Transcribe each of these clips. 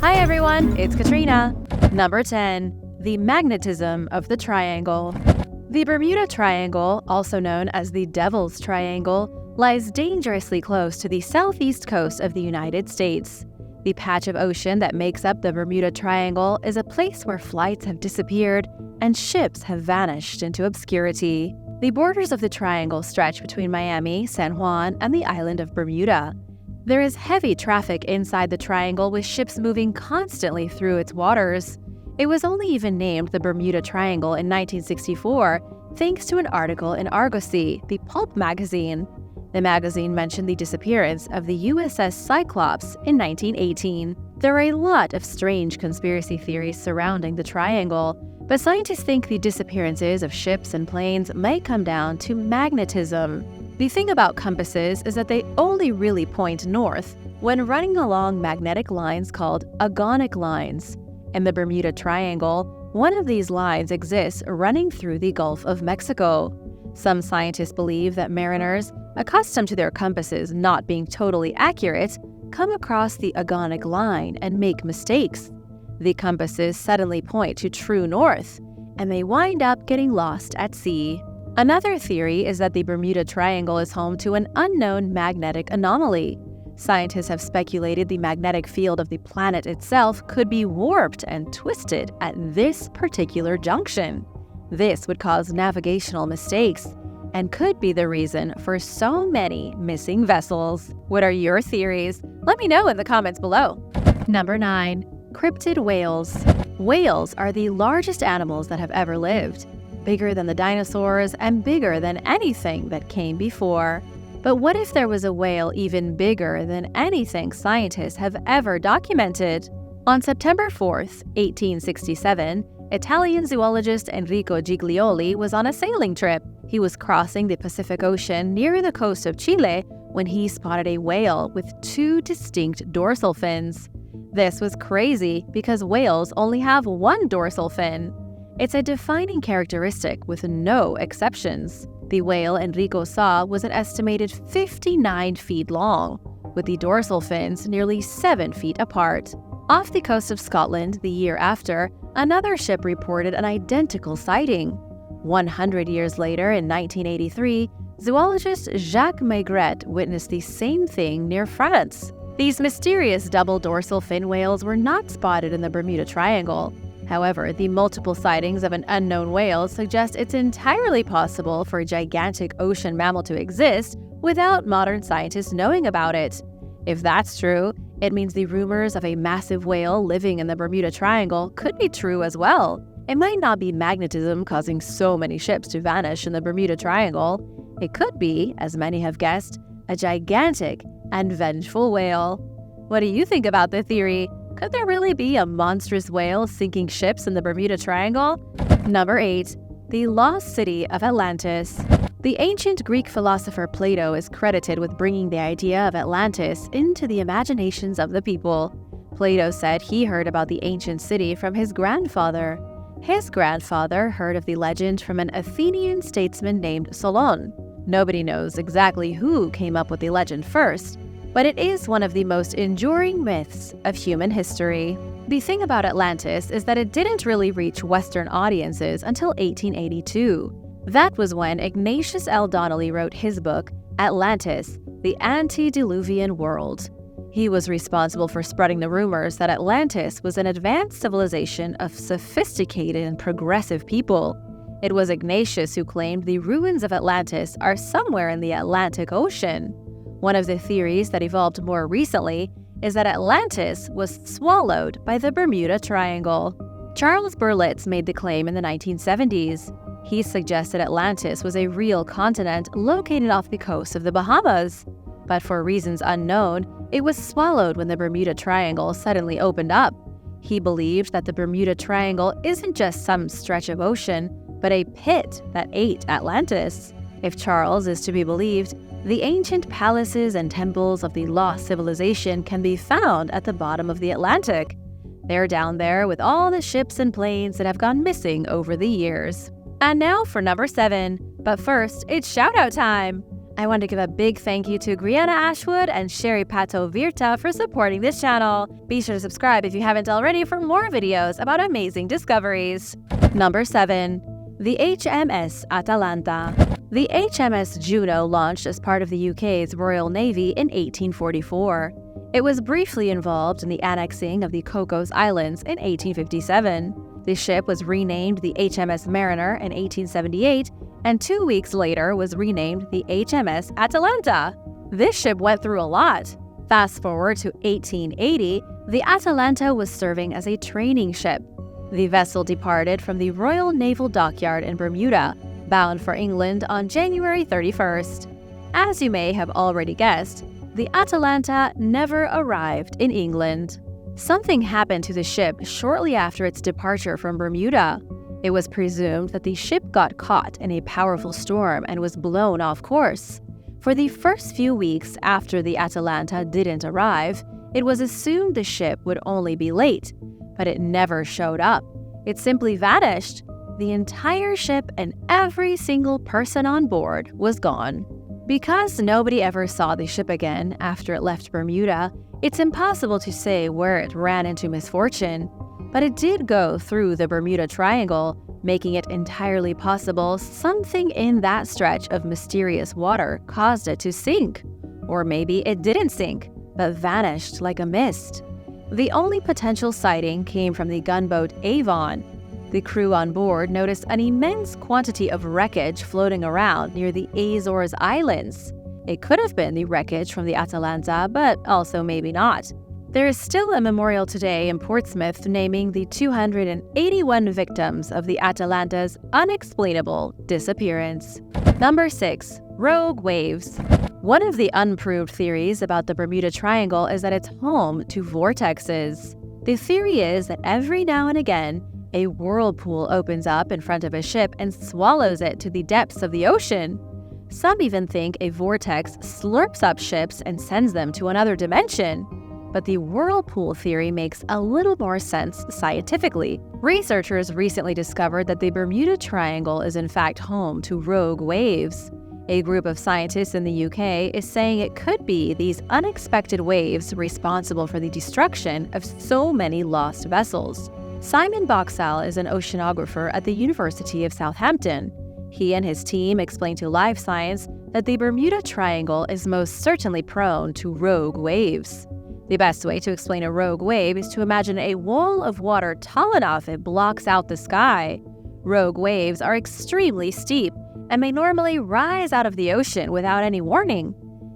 Hi everyone, it's Katrina. Number 10. The magnetism of the triangle. The Bermuda Triangle, also known as the Devil's Triangle, lies dangerously close to the southeast coast of the United States. The patch of ocean that makes up the Bermuda Triangle is a place where flights have disappeared and ships have vanished into obscurity. The borders of the triangle stretch between Miami, San Juan, and the island of Bermuda. There is heavy traffic inside the triangle with ships moving constantly through its waters. It was only even named the Bermuda Triangle in 1964 thanks to an article in Argosy, the pulp magazine. The magazine mentioned the disappearance of the USS Cyclops in 1918. There are a lot of strange conspiracy theories surrounding the triangle, but scientists think the disappearances of ships and planes may come down to magnetism. The thing about compasses is that they only really point north when running along magnetic lines called agonic lines. In the Bermuda Triangle, one of these lines exists running through the Gulf of Mexico. Some scientists believe that mariners, accustomed to their compasses not being totally accurate, come across the agonic line and make mistakes. The compasses suddenly point to true north, and they wind up getting lost at sea. Another theory is that the Bermuda Triangle is home to an unknown magnetic anomaly. Scientists have speculated the magnetic field of the planet itself could be warped and twisted at this particular junction. This would cause navigational mistakes and could be the reason for so many missing vessels. What are your theories? Let me know in the comments below. Number 9. Cryptid whales. Whales are the largest animals that have ever lived. Bigger than the dinosaurs and bigger than anything that came before. But what if there was a whale even bigger than anything scientists have ever documented? On September 4th, 1867, Italian zoologist Enrico Giglioli was on a sailing trip. He was crossing the Pacific Ocean near the coast of Chile when he spotted a whale with 2 distinct dorsal fins. This was crazy because whales only have 1 dorsal fin. It's a defining characteristic with no exceptions. The whale Enrico saw was an estimated 59 feet long, with the dorsal fins nearly 7 feet apart. Off the coast of Scotland the year after, another ship reported an identical sighting. 100 years later, in 1983, zoologist Jacques Maigret witnessed the same thing near France. These mysterious double dorsal fin whales were not spotted in the Bermuda Triangle. However, the multiple sightings of an unknown whale suggest it's entirely possible for a gigantic ocean mammal to exist without modern scientists knowing about it. If that's true, it means the rumors of a massive whale living in the Bermuda Triangle could be true as well. It might not be magnetism causing so many ships to vanish in the Bermuda Triangle. It could be, as many have guessed, a gigantic and vengeful whale. What do you think about the theory? Could there really be a monstrous whale sinking ships in the Bermuda Triangle? Number 8. The Lost City of Atlantis. The ancient Greek philosopher Plato is credited with bringing the idea of Atlantis into the imaginations of the people. Plato said he heard about the ancient city from his grandfather. His grandfather heard of the legend from an Athenian statesman named Solon. Nobody knows exactly who came up with the legend first, but it is one of the most enduring myths of human history. The thing about Atlantis is that it didn't really reach Western audiences until 1882. That was when Ignatius L. Donnelly wrote his book, Atlantis, the Antediluvian World. He was responsible for spreading the rumors that Atlantis was an advanced civilization of sophisticated and progressive people. It was Ignatius who claimed the ruins of Atlantis are somewhere in the Atlantic Ocean. One of the theories that evolved more recently is that Atlantis was swallowed by the Bermuda Triangle. Charles Berlitz made the claim in the 1970s. He suggested Atlantis was a real continent located off the coast of the Bahamas. But for reasons unknown, it was swallowed when the Bermuda Triangle suddenly opened up. He believed that the Bermuda Triangle isn't just some stretch of ocean, but a pit that ate Atlantis. If Charles is to be believed, the ancient palaces and temples of the lost civilization can be found at the bottom of the Atlantic. They're down there with all the ships and planes that have gone missing over the years. And now for number 7. But first, it's shout-out time! I want to give a big thank you to Griana Ashwood and Sherry Pato Virta for supporting this channel. Be sure to subscribe if you haven't already for more videos about amazing discoveries. Number 7. The HMS Atalanta. The HMS Juno launched as part of the UK's Royal Navy in 1844. It was briefly involved in the annexing of the Cocos Islands in 1857. The ship was renamed the HMS Mariner in 1878, and 2 weeks later was renamed the HMS Atalanta. This ship went through a lot. Fast forward to 1880, the Atalanta was serving as a training ship. The vessel departed from the Royal Naval Dockyard in Bermuda, bound for England on January 31st. As you may have already guessed, the Atalanta never arrived in England. Something happened to the ship shortly after its departure from Bermuda. It was presumed that the ship got caught in a powerful storm and was blown off course. For the first few weeks after the Atalanta didn't arrive, it was assumed the ship would only be late, but it never showed up. It simply vanished. The entire ship and every single person on board was gone. Because nobody ever saw the ship again after it left Bermuda, it's impossible to say where it ran into misfortune. But it did go through the Bermuda Triangle, making it entirely possible something in that stretch of mysterious water caused it to sink. Or maybe it didn't sink, but vanished like a mist. The only potential sighting came from the gunboat Avon. The crew on board noticed an immense quantity of wreckage floating around near the Azores Islands. It could have been the wreckage from the Atalanta, but also maybe not. There is still a memorial today in Portsmouth naming the 281 victims of the Atalanta's unexplainable disappearance. Number 6. Rogue waves. One of the unproved theories about the Bermuda Triangle is that it's home to vortexes. The theory is that every now and again, a whirlpool opens up in front of a ship and swallows it to the depths of the ocean. Some even think a vortex slurps up ships and sends them to another dimension. But the whirlpool theory makes a little more sense scientifically. Researchers recently discovered that the Bermuda Triangle is in fact home to rogue waves. A group of scientists in the UK is saying it could be these unexpected waves responsible for the destruction of so many lost vessels. Simon Boxall is an oceanographer at the University of Southampton. He and his team explained to Live Science that the Bermuda Triangle is most certainly prone to rogue waves. The best way to explain a rogue wave is to imagine a wall of water tall enough it blocks out the sky. Rogue waves are extremely steep and may normally rise out of the ocean without any warning.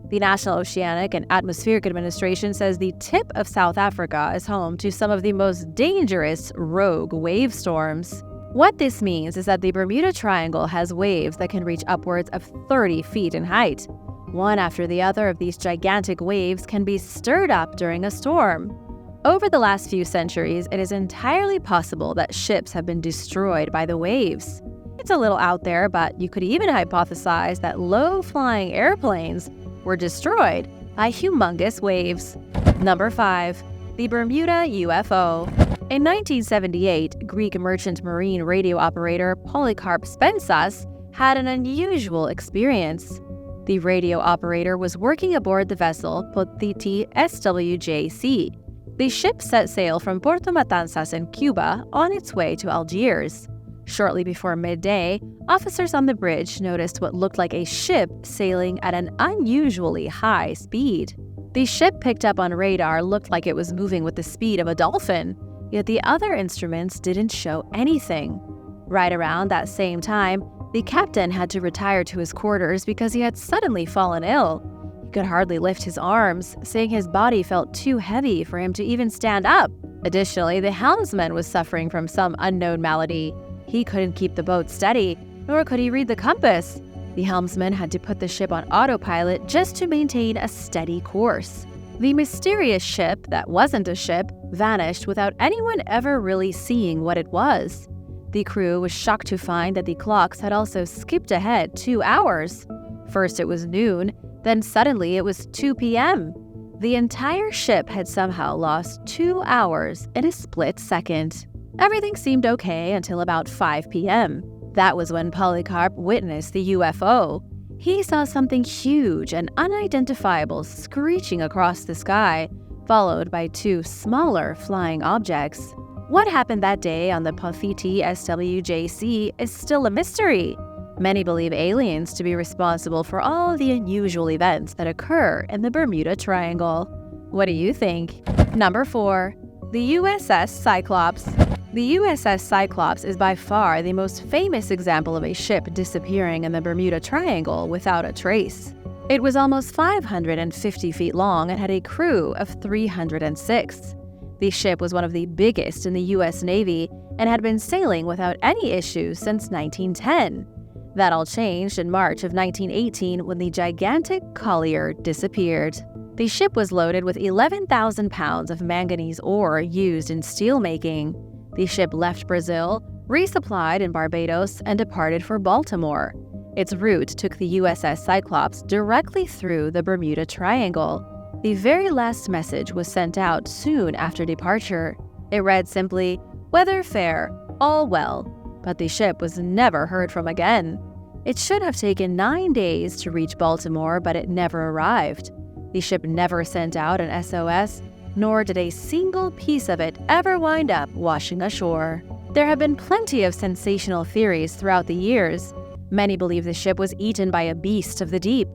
The National Oceanic and Atmospheric Administration says the tip of South Africa is home to some of the most dangerous rogue wave storms. What this means is that the Bermuda Triangle has waves that can reach upwards of 30 feet in height. One after the other of these gigantic waves can be stirred up during a storm. Over the last few centuries, it is entirely possible that ships have been destroyed by the waves. It's a little out there, but you could even hypothesize that low-flying airplanes were destroyed by humongous waves. Number 5. The Bermuda UFO. In 1978, Greek merchant marine radio operator Polycarp Spensas had an unusual experience. The radio operator was working aboard the vessel Potiti SWJC. The ship set sail from Puerto Matanzas in Cuba on its way to Algiers. Shortly before midday, officers on the bridge noticed what looked like a ship sailing at an unusually high speed. The ship picked up on radar looked like it was moving with the speed of a dolphin, yet the other instruments didn't show anything. Right around that same time, the captain had to retire to his quarters because he had suddenly fallen ill. He could hardly lift his arms, saying his body felt too heavy for him to even stand up. Additionally, the helmsman was suffering from some unknown malady. He couldn't keep the boat steady, nor could he read the compass. The helmsman had to put the ship on autopilot just to maintain a steady course. The mysterious ship that wasn't a ship vanished without anyone ever really seeing what it was. The crew was shocked to find that the clocks had also skipped ahead 2 hours. First it was noon, then suddenly it was 2 p.m. The entire ship had somehow lost 2 hours in a split second. Everything seemed okay until about 5 p.m. That was when Polycarp witnessed the UFO. He saw something huge and unidentifiable screeching across the sky, followed by two smaller flying objects. What happened that day on the Papeete SWJC is still a mystery. Many believe aliens to be responsible for all the unusual events that occur in the Bermuda Triangle. What do you think? Number 4. The USS Cyclops. The USS Cyclops is by far the most famous example of a ship disappearing in the Bermuda Triangle without a trace. It was almost 550 feet long and had a crew of 306. The ship was one of the biggest in the U.S. Navy and had been sailing without any issues since 1910. That all changed in March of 1918 when the gigantic collier disappeared. The ship was loaded with 11,000 pounds of manganese ore used in steelmaking. The ship left Brazil, resupplied in Barbados, and departed for Baltimore. Its route took the USS Cyclops directly through the Bermuda Triangle. The very last message was sent out soon after departure. It read simply, "Weather fair, all well," but the ship was never heard from again. It should have taken 9 days to reach Baltimore, but it never arrived. The ship never sent out an SOS, nor did a single piece of it ever wind up washing ashore. There have been plenty of sensational theories throughout the years. Many believe the ship was eaten by a beast of the deep.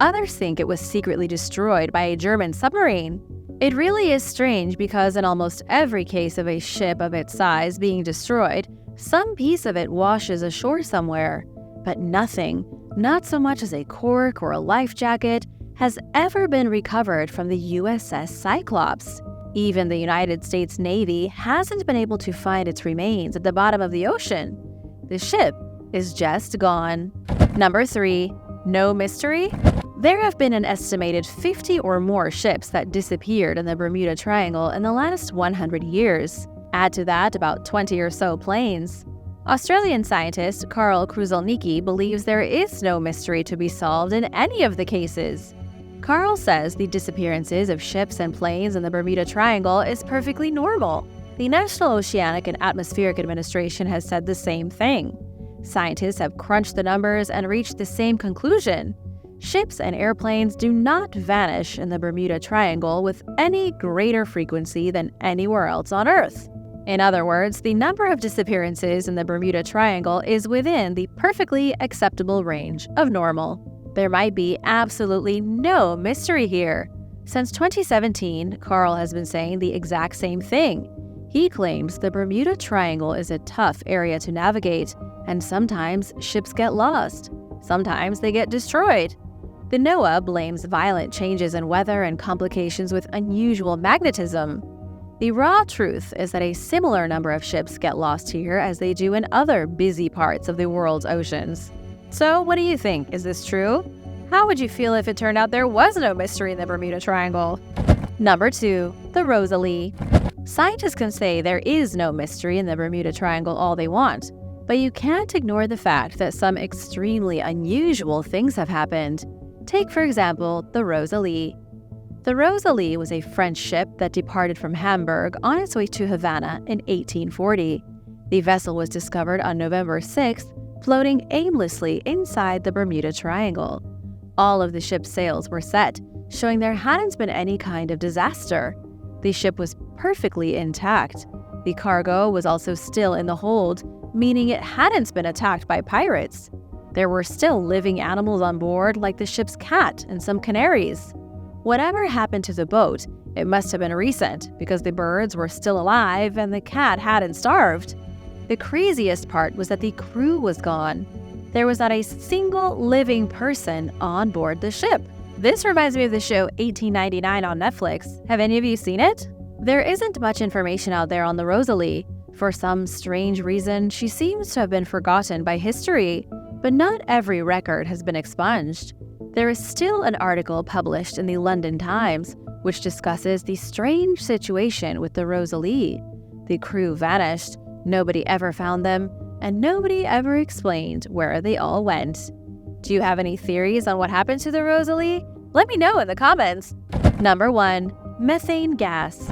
Others think it was secretly destroyed by a German submarine. It really is strange because in almost every case of a ship of its size being destroyed, some piece of it washes ashore somewhere. But nothing, not so much as a cork or a life jacket, has ever been recovered from the USS Cyclops. Even the United States Navy hasn't been able to find its remains at the bottom of the ocean. The ship is just gone. Number 3. No mystery? There have been an estimated 50 or more ships that disappeared in the Bermuda Triangle in the last 100 years. Add to that about 20 or so planes. Australian scientist Carl Kruszelnicki believes there is no mystery to be solved in any of the cases. Carl says the disappearances of ships and planes in the Bermuda Triangle is perfectly normal. The National Oceanic and Atmospheric Administration has said the same thing. Scientists have crunched the numbers and reached the same conclusion. Ships and airplanes do not vanish in the Bermuda Triangle with any greater frequency than anywhere else on Earth. In other words, the number of disappearances in the Bermuda Triangle is within the perfectly acceptable range of normal. There might be absolutely no mystery here. Since 2017, Carl has been saying the exact same thing. He claims the Bermuda Triangle is a tough area to navigate, and sometimes ships get lost. Sometimes they get destroyed. The NOAA blames violent changes in weather and complications with unusual magnetism. The raw truth is that a similar number of ships get lost here as they do in other busy parts of the world's oceans. So, what do you think? Is this true? How would you feel if it turned out there was no mystery in the Bermuda Triangle? Number 2. The Rosalie. Scientists can say there is no mystery in the Bermuda Triangle all they want, but you can't ignore the fact that some extremely unusual things have happened. Take, for example, the Rosalie. The Rosalie was a French ship that departed from Hamburg on its way to Havana in 1840. The vessel was discovered on November 6th, floating aimlessly inside the Bermuda Triangle. All of the ship's sails were set, showing there hadn't been any kind of disaster. The ship was perfectly intact. The cargo was also still in the hold, meaning it hadn't been attacked by pirates. There were still living animals on board, like the ship's cat and some canaries. Whatever happened to the boat, it must have been recent because the birds were still alive and the cat hadn't starved. The craziest part was that the crew was gone. There was not a single living person on board the ship. This reminds me of the show 1899 on Netflix. Have any of you seen it? There isn't much information out there on the Rosalie. For some strange reason, she seems to have been forgotten by history, but not every record has been expunged. There is still an article published in the London Times which discusses the strange situation with the Rosalie. The crew vanished, nobody ever found them, and nobody ever explained where they all went. Do you have any theories on what happened to the Rosalie? Let me know in the comments. Number 1. Methane gas.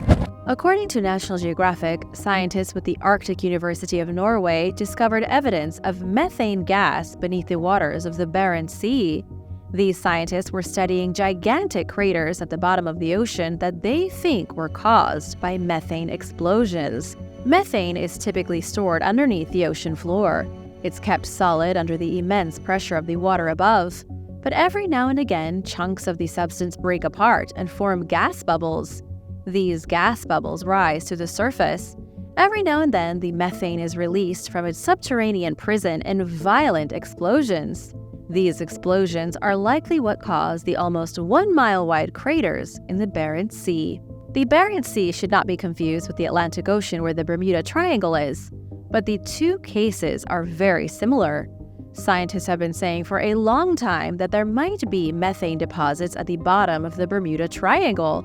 According to National Geographic, scientists with the Arctic University of Norway discovered evidence of methane gas beneath the waters of the Barents Sea. These scientists were studying gigantic craters at the bottom of the ocean that they think were caused by methane explosions. Methane is typically stored underneath the ocean floor. It's kept solid under the immense pressure of the water above. But every now and again, chunks of the substance break apart and form gas bubbles. These gas bubbles rise to the surface. Every now and then, the methane is released from its subterranean prison in violent explosions. These explosions are likely what caused the almost 1-mile-wide craters in the Barents Sea. The Barents Sea should not be confused with the Atlantic Ocean where the Bermuda Triangle is, but the two cases are very similar. Scientists have been saying for a long time that there might be methane deposits at the bottom of the Bermuda Triangle.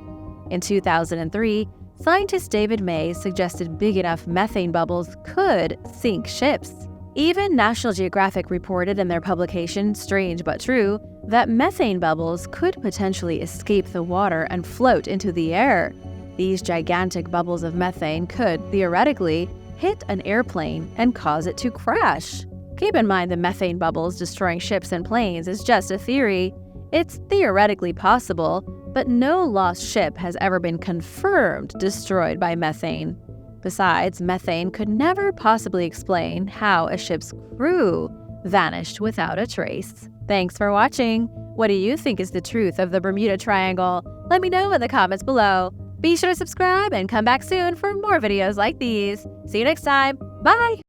In 2003, scientist David May suggested big enough methane bubbles could sink ships. Even National Geographic reported in their publication, Strange But True, that methane bubbles could potentially escape the water and float into the air. These gigantic bubbles of methane could, theoretically, hit an airplane and cause it to crash. Keep in mind the methane bubbles destroying ships and planes is just a theory. It's theoretically possible, but no lost ship has ever been confirmed destroyed by methane. Besides, methane could never possibly explain how a ship's crew vanished without a trace. Thanks for watching. What do you think is the truth of the Bermuda Triangle? Let me know in the comments below. Be sure to subscribe and come back soon for more videos like these. See you next time. Bye!